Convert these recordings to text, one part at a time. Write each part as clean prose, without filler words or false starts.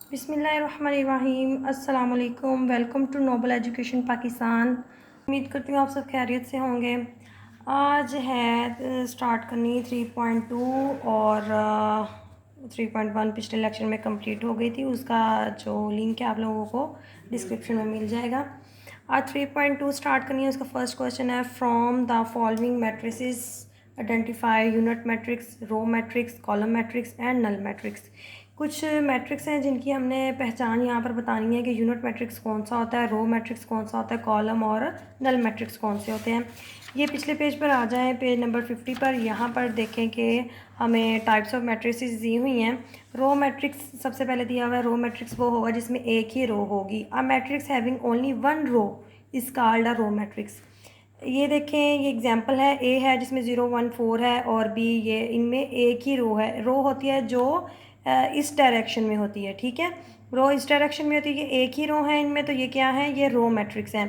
बिस्मिल्लाहिर्रहमानिर्रहीम। अस्सलाम वालेकुम। Welcome to noble education Pakistan. उम्मीद करती हूँ आप सब खैरियत से होंगे। आज है स्टार्ट करनी 3.2 और 3.1 पिछले लेक्चर में कंप्लीट हो गई थी। उसका जो लिंक है आप लोगों को डिस्क्रिप्शन में मिल जाएगा। आज 3.2 स्टार्ट करनी है। उसका फर्स्ट क्वेश्चन है, from the following matrices identify unit matrix, row matrix, column matrix and null matrix. कुछ मैट्रिक्स हैं जिनकी हमने पहचान यहाँ पर बतानी है कि यूनिट मैट्रिक्स कौन सा होता है, रो मैट्रिक्स कौन सा होता है, कॉलम और नल मैट्रिक्स कौन से होते हैं। ये पिछले पेज पर आ जाएं, पेज नंबर 50 पर। यहाँ पर देखें कि हमें टाइप्स ऑफ मैट्रिसेस दी हुई हैं। रो मैट्रिक्स सबसे पहले दिया हुआ है। रो मैट्रिक्स वो होगा जिसमें एक ही रो होगी। A matrix having only one row is called a row matrix. ये देखें, ये एग्जांपल है। ए है जिसमें 0 1 4 है और बी, ये इनमें एक ही रो है। रो होती है जो इस डायरेक्शन में होती है, ठीक है। रो इस डायरेक्शन में होती है, ये एक ही रो है इनमें, तो ये क्या है, ये रो मैट्रिक्स है।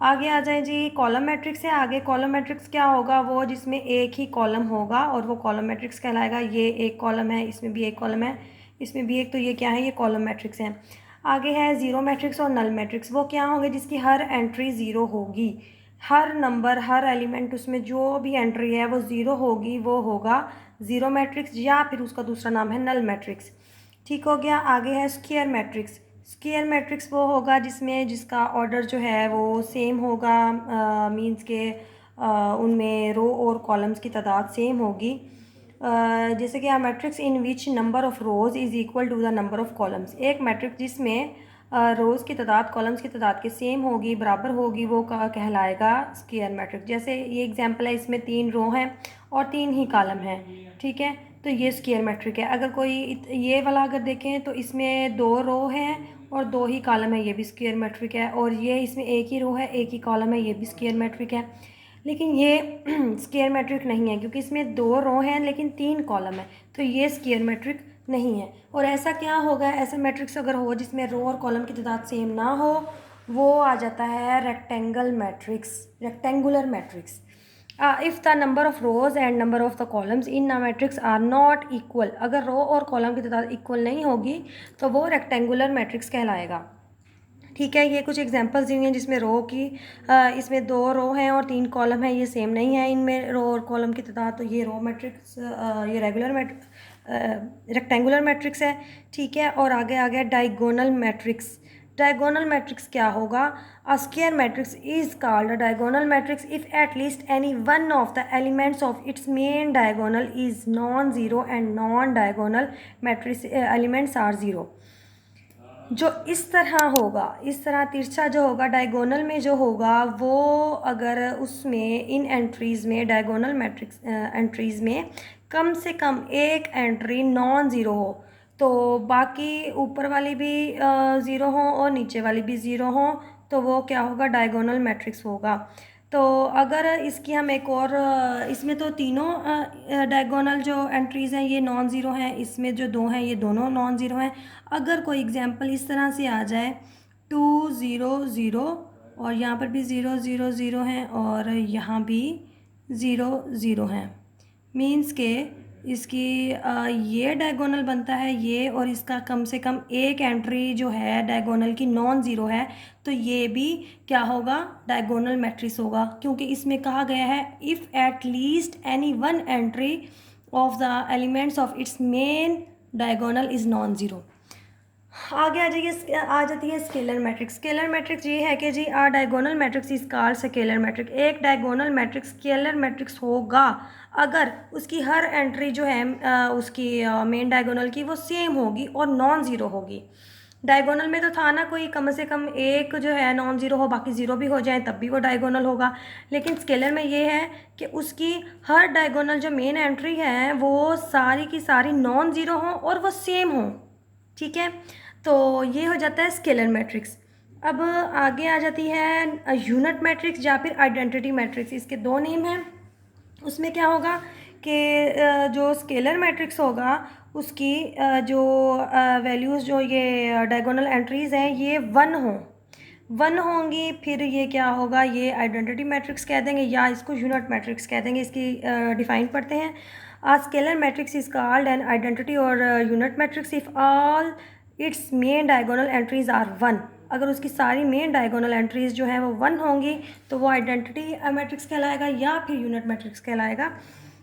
आगे आ जाए जी, कॉलम मैट्रिक्स है। आगे कॉलम मैट्रिक्स क्या होगा, वो जिसमें एक ही कॉलम होगा और वो कॉलम मैट्रिक्स कहलाएगा। ये एक कॉलम है, इसमें भी एक कॉलम है, इसमें भी एक, तो ये क्या है, ये कॉलम मैट्रिक्स है। आगे है ज़ीरो मैट्रिक्स और नल मैट्रिक्स। वो क्या होंगे, जिसकी हर एंट्री ज़ीरो होगी। हर नंबर, हर एलिमेंट, उसमें जो भी एंट्री है वो ज़ीरो होगी, वो होगा ज़ीरो मैट्रिक्स, या फिर उसका दूसरा नाम है नल मैट्रिक्स। ठीक हो गया। आगे है स्क्वायर मैट्रिक्स। स्क्वायर मैट्रिक्स वो होगा जिसका ऑर्डर जो है वो सेम होगा, मींस के उनमें रो और कॉलम्स की तादाद सेम होगी। जैसे कि matrix in which number of rows is equal to the number of columns. एक मैट्रिक्स जिसमें रोज़ की तादाद कॉलम्स की तादाद के सेम होगी, बराबर होगी, वो कहलाएगा स्क्वायर मैट्रिक्स। जैसे ये एग्जांपल है, इसमें 3 रो हैं और 3 ही कॉलम हैं, ठीक है, तो ये स्क्वायर मैट्रिक है। अगर कोई ये वाला अगर देखें तो इसमें 2 रो हैं और 2 ही कॉलम है, ये भी स्क्वायर मैट्रिक है। और ये इसमें एक ही रो है, एक ही कॉलम है, ये भी स्क्वायर मैट्रिक है। लेकिन ये स्क्वायर मैट्रिक नहीं है क्योंकि इसमें 2 रो हैं लेकिन 3 कॉलम है, तो ये स्क्वायर मैट्रिक नहीं है। और ऐसा क्या होगा, ऐसा मैट्रिक्स अगर हो जिसमें रो और कॉलम की तादाद सेम ना हो, वो आ जाता है rectangle matrix, rectangular matrix. If the number of rows and number of the columns in a matrix are not equal, अगर रो और कॉलम की तादाद इक्वल नहीं होगी तो वो रेक्टेंगुलर मैट्रिक्स कहलाएगा। ठीक है, ये कुछ एग्जांपल्स दी हुई हैं जिसमें रो की इसमें 2 रो हैं और 3 कॉलम हैं, ये सेम नहीं है इनमें रो और कॉलम की तादाद, तो ये रो मैट्रिक्स, ये रेक्टेंगुलर मैट्रिक्स है, ठीक है। और आगे आ गया डायगोनल मैट्रिक्स। डायगोनल मैट्रिक्स क्या होगा, a square matrix is called a diagonal matrix if at least any one of the elements of its main diagonal is non zero and non diagonal matrix elements are zero. जो इस तरह होगा, इस तरह तिरछा जो होगा डायगोनल में जो होगा, वो अगर उसमें इन एंट्रीज़ में, डायगोनल मैट्रिक्स एंट्रीज़ में कम से कम एक एंट्री नॉन ज़ीरो हो, तो बाकी ऊपर वाली भी ज़ीरो हो और नीचे वाली भी ज़ीरो हो, तो वो क्या होगा, डायगोनल मैट्रिक्स होगा। तो अगर इसकी हम एक और, इसमें तो तीनों डायगोनल जो एंट्रीज़ हैं ये नॉन ज़ीरो हैं, इसमें जो 2 हैं ये दोनों नॉन ज़ीरो हैं। अगर कोई एग्जांपल इस तरह से आ जाए 2 0 0 और यहाँ पर भी 0 0 0 हैं और यहाँ भी 0 0 हैं, मींस के इसकी ये डायगोनल बनता है ये, और इसका कम से कम एक एंट्री जो है डायगोनल की नॉन ज़ीरो है, तो ये भी क्या होगा, डायगोनल मैट्रिक्स होगा, क्योंकि इसमें कहा गया है if at least any one entry of the elements of its main diagonal is non zero. आगे आ जाइए, आ जाती है स्केलर मैट्रिक्स। स्केलर मैट्रिक्स ये है कि जी diagonal matrix is called scalar matrix. एक डायगोनल मैट्रिक्स स्केलर मैट्रिक्स होगा अगर उसकी हर एंट्री जो है उसकी मेन डायगोनल की वो सेम होगी और नॉन ज़ीरो होगी। डायगोनल में तो था ना कोई कम से कम एक जो है नॉन ज़ीरो हो, बाकी ज़ीरो भी हो जाए तब भी वो डायगोनल होगा। लेकिन स्केलर में ये है कि उसकी हर डायगोनल जो मेन एंट्री है वो सारी की सारी नॉन ज़ीरो हो और वो सेम हो, ठीक है। तो ये हो जाता है स्केलर मैट्रिक्स। अब आगे आ जाती है यूनिट मैट्रिक्स या फिर आइडेंटिटी मैट्रिक्स। इसके 2 नेम हैं। उसमें क्या होगा कि जो स्केलर मैट्रिक्स होगा उसकी जो वैल्यूज़, जो ये डायगोनल एंट्रीज़ हैं ये 1 होंगी, फिर ये क्या होगा, ये आइडेंटिटी मैट्रिक्स कह देंगे या इसको यूनिट मैट्रिक्स कह देंगे। इसकी डिफ़ाइन पढ़ते हैं। Scalar matrix is called an identity और unit matrix if all its main diagonal entries are 1, अगर उसकी सारी मेन डायगोनल एंट्रीज जो हैं वो 1 होंगी तो वो आइडेंटिटी मैट्रिक्स कहलाएगा या फिर यूनिट मैट्रिक्स कहलाएगा।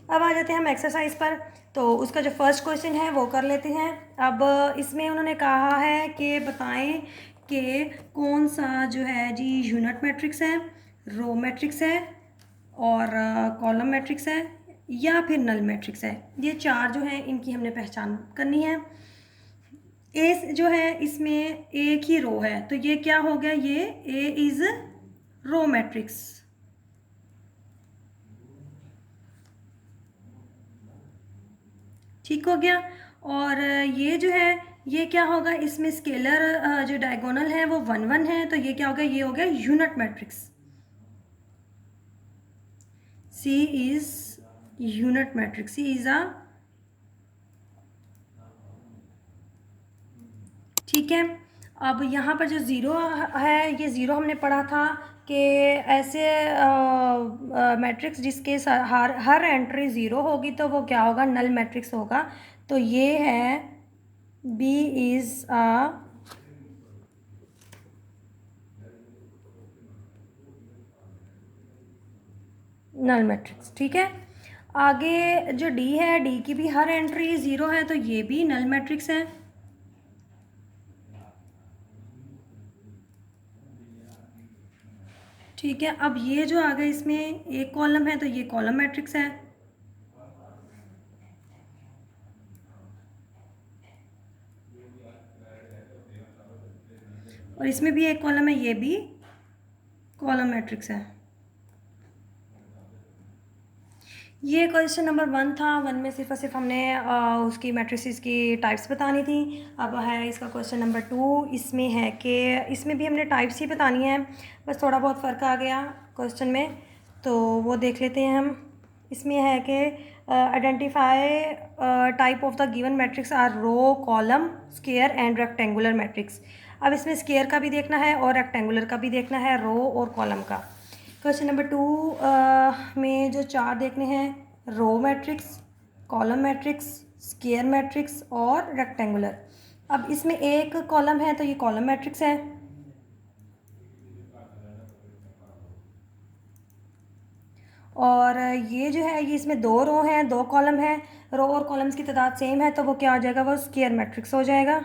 अब आ जाते हैं हम एक्सरसाइज पर। तो उसका जो फर्स्ट क्वेश्चन है वो कर लेते हैं। अब इसमें उन्होंने कहा है कि बताएं कि कौन सा जो है जी यूनिट मैट्रिक्स है, रो मैट्रिक्स है और कॉलम मैट्रिक्स है या फिर नल मैट्रिक्स है। ये चार जो है इनकी हमने पहचान करनी है। ए जो है इसमें एक ही रो है तो ये क्या हो गया, ये ए इज रो मैट्रिक्स। ठीक हो गया। और ये जो है ये क्या होगा, इसमें स्केलर जो डायगोनल है वो 1 1 है तो ये क्या हो गया, ये हो गया unit matrix. C is unit matrix, C is a, ठीक है। अब यहाँ पर जो ज़ीरो है ये ज़ीरो हमने पढ़ा था कि ऐसे मैट्रिक्स जिसके हर एंट्री ज़ीरो होगी तो वो क्या होगा, नल मैट्रिक्स होगा। तो ये है B is a null matrix. ठीक है। आगे जो डी है, डी की भी हर एंट्री ज़ीरो है तो ये भी नल मैट्रिक्स है। ठीक है। अब ये जो आ गया इसमें एक कॉलम है तो ये कॉलम मैट्रिक्स है। और इसमें भी एक कॉलम है, ये भी कॉलम मैट्रिक्स है। ये क्वेश्चन नंबर 1 था। 1 में सिर्फ और सिर्फ हमने उसकी मैट्रिसेस की टाइप्स बतानी थी। अब है इसका क्वेश्चन नंबर 2। इसमें है कि इसमें भी हमने टाइप्स ही बतानी है, बस थोड़ा बहुत फ़र्क आ गया क्वेश्चन में, तो वो देख लेते हैं हम। इसमें है कि identify type of the given matrix are row, column, square and rectangular matrix. अब इसमें स्क्वायर का भी देखना है और रेक्टेंगुलर का भी देखना है, रो और कॉलम का। क्वेश्चन नंबर 2 में जो चार देखने हैं, row matrix, column matrix, square matrix और रेक्टेंगुलर। अब इसमें एक कॉलम है तो ये कॉलम मैट्रिक्स है। और ये जो है ये इसमें दो रो हैं, दो कॉलम हैं, रो और कॉलम्स की तादाद सेम है तो वो क्या हो जाएगा, वो स्क्वायर मैट्रिक्स हो जाएगा।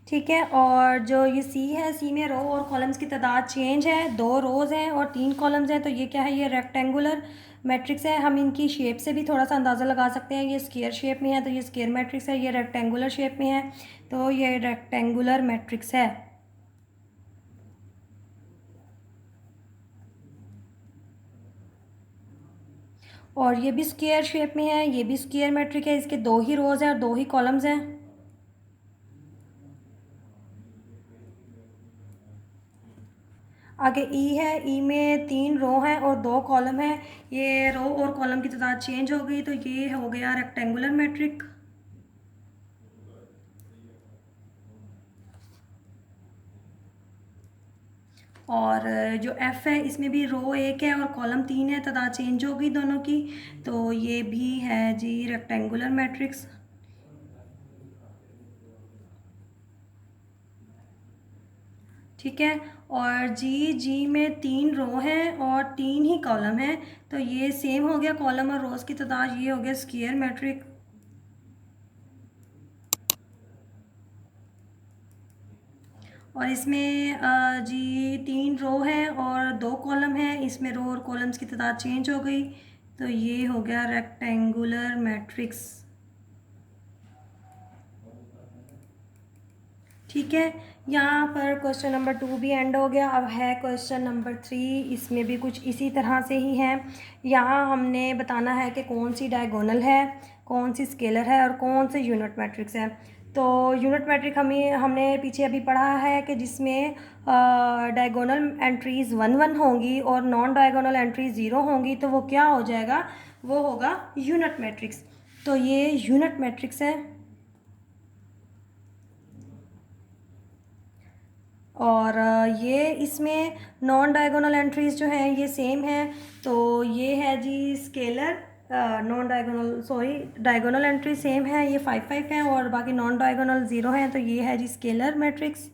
ठीक है। और जो ये सी है, सी में रो और कॉलम्स की तादाद चेंज है, दो रोज़ हैं और 3 कॉलम्स हैं तो ये क्या है, ये रेक्टेंगुलर मैट्रिक्स है। हम इनकी शेप से भी थोड़ा सा अंदाज़ा लगा सकते हैं, ये स्क्वायर शेप में है तो ये स्क्वायर मैट्रिक्स है, ये रेक्टेंगुलर शेप में है तो ये रेक्टेंगुलर मैट्रिक्स है। और ये भी स्क्वायर शेप में है, ये भी स्क्वायर मैट्रिक है, इसके दो ही रोज़ हैं और दो ही कॉलम्स हैं। आगे ई है, ई में 3 रो हैं और 2 कॉलम हैं। ये रो और कॉलम की तादाद चेंज हो गई तो ये हो गया रेक्टेंगुलर मैट्रिक। और जो एफ़ है इसमें भी रो 1 है और कॉलम 3 है, तादाद चेंज हो गई दोनों की तो ये भी है जी रेक्टेंगुलर मैट्रिक्स। ठीक है। और जी, जी में 3 रो हैं और 3 ही कॉलम हैं तो ये सेम हो गया, कॉलम और रोज़ की तादाद, ये हो गया स्क्वायर मैट्रिक। और इसमें जी 3 रो हैं और 2 कॉलम हैं, इसमें रो और कॉलम्स की तादाद चेंज हो गई तो ये हो गया रेक्टेंगुलर मैट्रिक्स। ठीक है। यहाँ पर क्वेश्चन नंबर 2 भी एंड हो गया। अब है क्वेश्चन नंबर 3। इसमें भी कुछ इसी तरह से ही है। यहाँ हमने बताना है कि कौन सी डायगोनल है, कौन सी स्केलर है और कौन से यूनिट मैट्रिक्स है। तो यूनिट मैट्रिक हमने पीछे अभी पढ़ा है कि जिसमें डायगोनल एंट्रीज़ 1 1 होंगी और नॉन डायगोनल एंट्रीज 0 होंगी तो वो क्या हो जाएगा, वो होगा यूनिट मैट्रिक्स। तो ये यूनिट मैट्रिक्स है। और ये इसमें नॉन डायगोनल एंट्रीज़ जो हैं ये सेम हैं तो ये है जी scalar non diagonal sorry diagonal entry same है, ये 5 5 है और बाकी नॉन डायगोनल 0 है, तो ये है जी स्केलर मैट्रिक्स।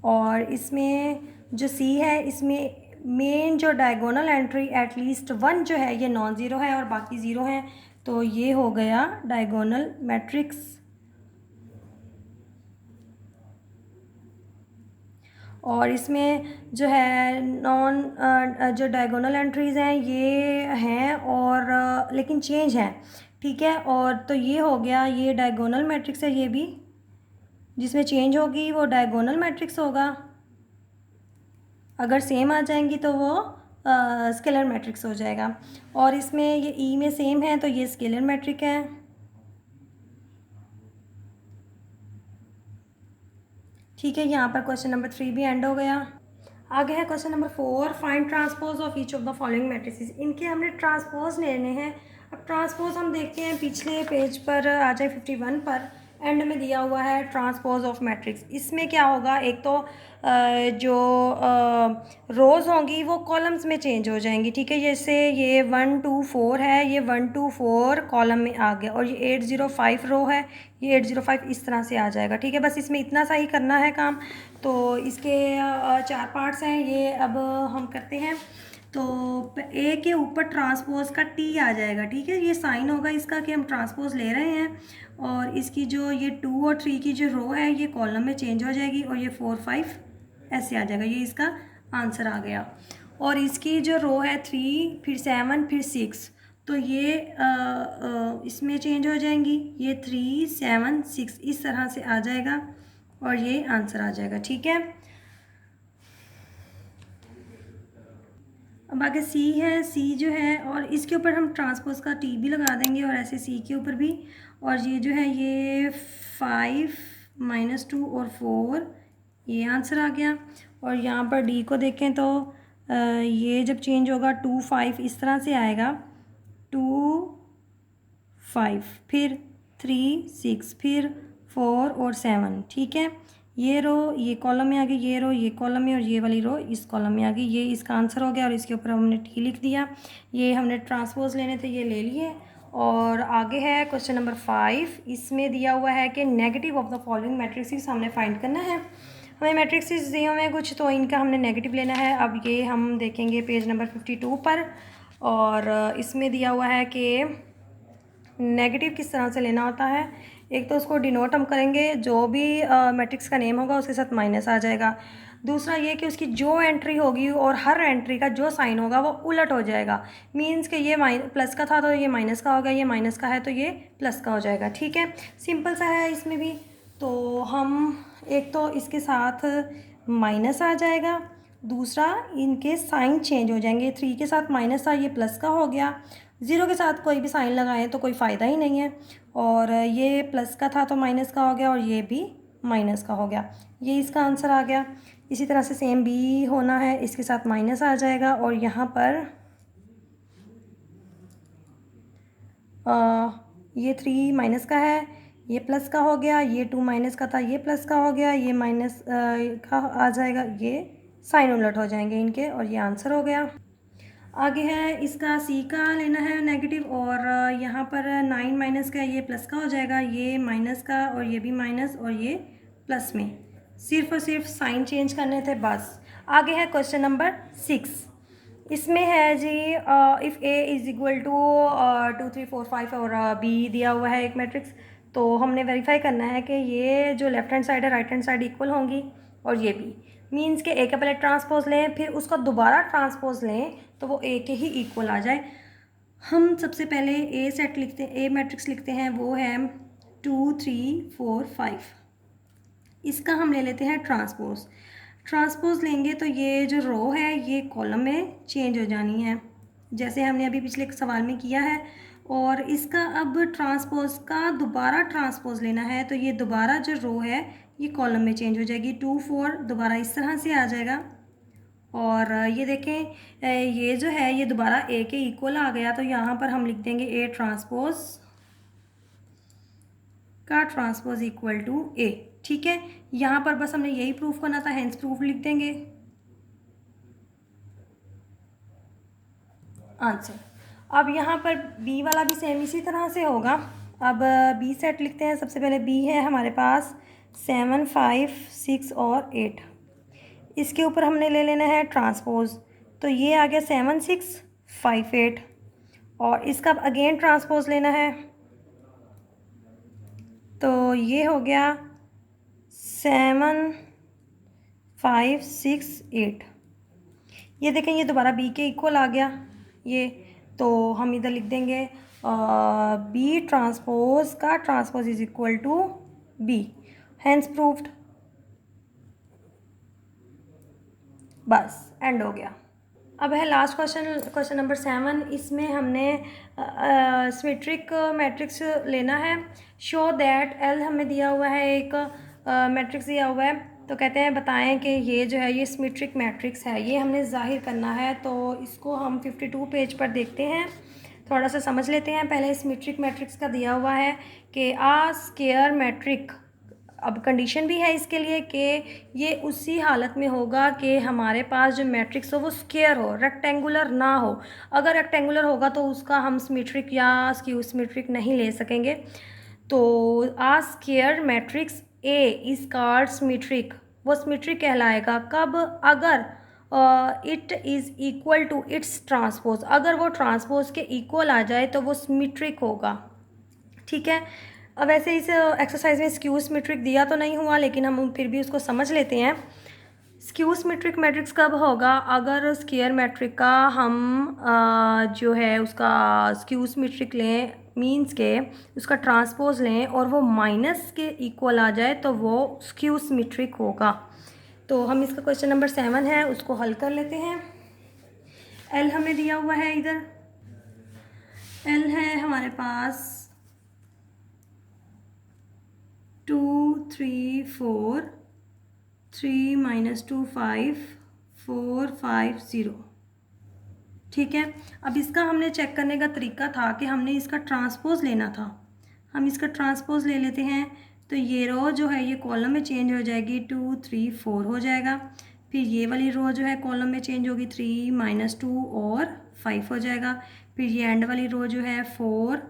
और इसमें जो सी है, इसमें मेन जो डायगोनल एंट्री एटलीस्ट 1 जो है ये नॉन ज़ीरो है और बाकी ज़ीरो हैं, तो ये हो गया डायगोनल मैट्रिक्स। और इसमें जो है नॉन जो डायगोनल एंट्रीज़ हैं ये हैं और लेकिन चेंज हैं, ठीक है। और तो ये हो गया, ये डायगोनल मैट्रिक्स है, ये भी जिसमें चेंज होगी वो डायगोनल मैट्रिक्स होगा। अगर सेम आ जाएंगी तो वो स्केलर मैट्रिक्स हो जाएगा। और इसमें ये ई में सेम है तो ये स्केलर मैट्रिक है। ठीक है, यहाँ पर क्वेश्चन नंबर 3 भी एंड हो गया। आगे है question number 4, find transpose of each of the following matrices. इनके हमने ट्रांसपोज लेने हैं। अब ट्रांसपोज हम देखते हैं, पिछले पेज पर आ जाए 51 पर, एंड में दिया हुआ है ट्रांसपोज ऑफ मैट्रिक्स। इसमें क्या होगा, एक तो जो रोज़ होंगी वो कॉलम्स में चेंज हो जाएंगी, ठीक है। जैसे ये 1 2 4 है, ये 1 2 4 कॉलम में आ गया, और ये 805 रो है, ये 805 इस तरह से आ जाएगा, ठीक है। बस इसमें इतना सा ही करना है काम। तो इसके 4 पार्ट्स हैं, ये अब हम करते हैं। तो ए के ऊपर ट्रांसपोज का टी आ जाएगा, ठीक है। ये साइन होगा इसका कि हम ट्रांसपोज ले रहे हैं, और इसकी जो ये 2 और 3 की जो रो है ये कॉलम में चेंज हो जाएगी, और ये 4 5 ऐसे आ जाएगा। ये इसका आंसर आ गया। और इसकी जो रो है 3 फिर 7 फिर 6, तो ये इसमें चेंज हो जाएंगी, ये 3 7 6 इस तरह से आ जाएगा, और ये आंसर आ जाएगा, ठीक है। अब आगे सी है, सी जो है और इसके ऊपर हम ट्रांसपोज का टी भी लगा देंगे, और ऐसे सी के ऊपर भी। और ये जो है ये 5 -2 और 4, ये आंसर आ गया। और यहाँ पर डी को देखें तो ये जब चेंज होगा 2 5 इस तरह से आएगा, 2 5 फिर 3 6 फिर 4 और 7, ठीक है। ये रो ये कॉलम में आ गई, ये रो ये कॉलम में, और ये वाली रो इस कॉलम में आ गई। ये इसका आंसर हो गया, और इसके ऊपर हमने टी लिख दिया। ये हमने ट्रांसपोज लेने थे, ये ले लिए। और आगे है क्वेश्चन नंबर 5। इसमें दिया हुआ है कि negative of the following matrix हमने फाइंड करना है। हमें मैट्रिक्स दिए हुए हैं कुछ, तो इनका हमने नेगेटिव लेना है। अब ये हम देखेंगे पेज नंबर 52 पर, और इसमें दिया हुआ है कि नेगेटिव किस तरह से लेना होता है। एक तो उसको डिनोट हम करेंगे, जो भी मैट्रिक्स का नेम होगा उसके साथ माइनस आ जाएगा। दूसरा ये कि उसकी जो एंट्री होगी और हर एंट्री का जो साइन होगा वो उलट हो जाएगा। मींस कि ये प्लस का था तो ये माइनस का होगा, ये माइनस का है तो ये प्लस का हो जाएगा, ठीक है। सिंपल सा है इसमें भी। तो हम एक तो इसके साथ माइनस आ जाएगा, दूसरा इनके साइन चेंज हो जाएंगे। 3 के साथ माइनस था, ये प्लस का हो गया। 0 के साथ कोई भी साइन लगाएं तो कोई फ़ायदा ही नहीं है। और ये प्लस का था तो माइनस का हो गया, और ये भी माइनस का हो गया। ये इसका आंसर आ गया। इसी तरह से सेम बी होना है, इसके साथ माइनस आ जाएगा, और यहाँ पर ये 3 माइनस का है, ये प्लस का हो गया। ये 2 माइनस का था, ये प्लस का हो गया। ये माइनस का आ जाएगा, ये साइन उलट हो जाएंगे इनके, और ये आंसर हो गया। आगे है इसका सी का लेना है नेगेटिव, और यहाँ पर 9 माइनस का, ये प्लस का हो जाएगा, ये माइनस का, और ये भी माइनस, और ये प्लस में। सिर्फ और सिर्फ साइन चेंज करने थे बस। आगे है क्वेश्चन नंबर 6। इसमें है जी if A is equal to 2 3 4 5 और बी दिया हुआ है एक मैट्रिक्स। तो हमने वेरीफाई करना है कि ये जो लेफ्ट हैंड साइड है राइट हैंड साइड इक्वल होंगी, और ये भी मीन्स के ए का पहले ट्रांसपोज लें फिर उसका दोबारा ट्रांसपोज लें तो वो ए के ही इक्वल आ जाए। हम सबसे पहले ए सेट लिखते हैं, ए मैट्रिक्स लिखते हैं, वो है 2 3 4 5। इसका हम ले लेते हैं ट्रांसपोज। ट्रांसपोज लेंगे तो ये जो रो है ये कॉलम में चेंज हो जानी है, जैसे हमने अभी पिछले सवाल में किया है। और इसका अब ट्रांसपोज का दोबारा ट्रांसपोज लेना है, तो ये दोबारा जो रो है ये कॉलम में चेंज हो जाएगी। 2 4 दोबारा इस तरह से आ जाएगा। और ये देखें ये जो है ये दोबारा ए के इक्वल आ गया, तो यहाँ पर हम लिख देंगे ए ट्रांसपोज का ट्रांसपोज इक्वल टू ए, ठीक है। यहाँ पर बस हमने यही प्रूफ करना था, हेंस प्रूफ लिख देंगे। आंसर। अब यहाँ पर बी वाला भी सेम इसी तरह से होगा। अब बी सेट लिखते हैं। सबसे पहले बी है हमारे पास 7, 5, 6 और 8। इसके ऊपर हमने ले लेना है ट्रांसपोज, तो ये आ गया 7, 6, 5, 8। और इसका अगेन ट्रांसपोज लेना है, तो ये हो गया 7, 5, 6, 8। ये देखें, ये दोबारा बी के इक्वल आ गया ये, तो हम इधर लिख देंगे बी ट्रांसपोज का transpose is equal to B, hence proved. बस एंड हो गया। अब है लास्ट क्वेश्चन, क्वेश्चन नंबर 7। इसमें हमने सिमेट्रिक मैट्रिक्स लेना है। शो दैट एल हमें दिया हुआ है, एक मैट्रिक्स दिया हुआ है, तो कहते हैं बताएं कि ये जो है ये सिमेट्रिक मैट्रिक्स है, ये हमने ज़ाहिर करना है। तो इसको हम 52 पेज पर देखते हैं, थोड़ा सा समझ लेते हैं। पहले सिमेट्रिक मैट्रिक्स का दिया हुआ है कि आ स्क्वायर मैट्रिक, अब कंडीशन भी है इसके लिए कि ये उसी हालत में होगा कि हमारे पास जो मैट्रिक्स हो वो स्क्वायर हो, रेक्टेंगुलर ना हो। अगर रेक्टेंगुलर होगा तो उसका हम सिमेट्रिक या स्क्यू सिमेट्रिक नहीं ले सकेंगे। तो a square matrix A is called symmetric, वो सिमेट्रिक कहलाएगा कब? अगर it is equal to its transpose, अगर वो ट्रांसपोज के इक्वल आ जाए तो वो सिमेट्रिक होगा। ठीक है। अब वैसे इस एक्सरसाइज में स्क्यू सिमेट्रिक दिया तो नहीं हुआ, लेकिन हम फिर भी उसको समझ लेते हैं। स्क्यू सिमेट्रिक मैट्रिक्स कब होगा? अगर स्क्वायर मैट्रिक का हम जो है उसका स्क्यू सिमेट्रिक लें, मीन्स के उसका ट्रांसपोज लें और वो माइनस के इक्वल आ जाए तो वो स्क्यू सिमेट्रिक होगा। तो हम इसका क्वेश्चन नंबर 7 है उसको हल कर लेते हैं। एल हमें दिया हुआ है इधर, एल है हमारे पास 2, 3, 4, 3 - 2 5, 4, 5, 0। ठीक है। अब इसका हमने चेक करने का तरीका था कि हमने इसका ट्रांसपोज लेना था। हम इसका ट्रांसपोज ले लेते हैं, तो ये रो जो है ये कॉलम में चेंज हो जाएगी, 2, 3, 4 हो जाएगा। फिर ये वाली रो जो है कॉलम में चेंज होगी, 3 - 2 और 5 हो जाएगा। फिर ये एंड वाली रो जो है 4,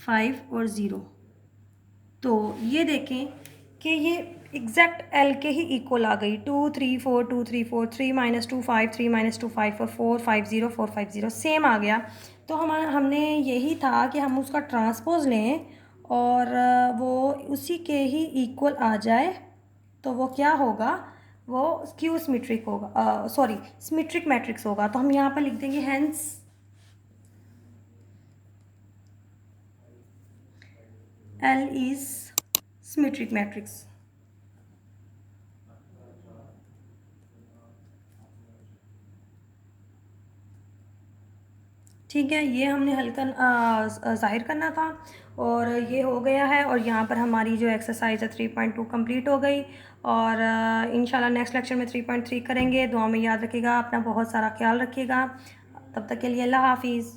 5 और 0। तो ये देखें कि ये एग्जैक्ट एल के ही इक्वल आ गई, 2, 3, 4, 2, 3, 4, 3 - 2 5, 3 - 2 5 और 4, 5, 0, 4, 5, 0 सेम आ गया। तो हमने यही था कि हम उसका ट्रांसपोज लें और वो उसी के ही इक्वल आ जाए, तो वो क्या होगा? वो स्क्यू सिमेट्रिक होगा, सॉरी सिमेट्रिक मैट्रिक्स होगा। तो हम यहाँ पर लिख देंगे hence L is symmetric matrix. ठीक है, ये हमने ज़ाहिर करना था और ये हो गया है। और यहाँ पर हमारी जो एक्सरसाइज है 3.2 कंप्लीट हो गई। और इंशाल्लाह नेक्स्ट लेक्चर में 3.3 करेंगे। दुआ में याद रखिएगा, अपना बहुत सारा ख्याल रखिएगा। तब तक के लिए अल्लाह हाफिज़।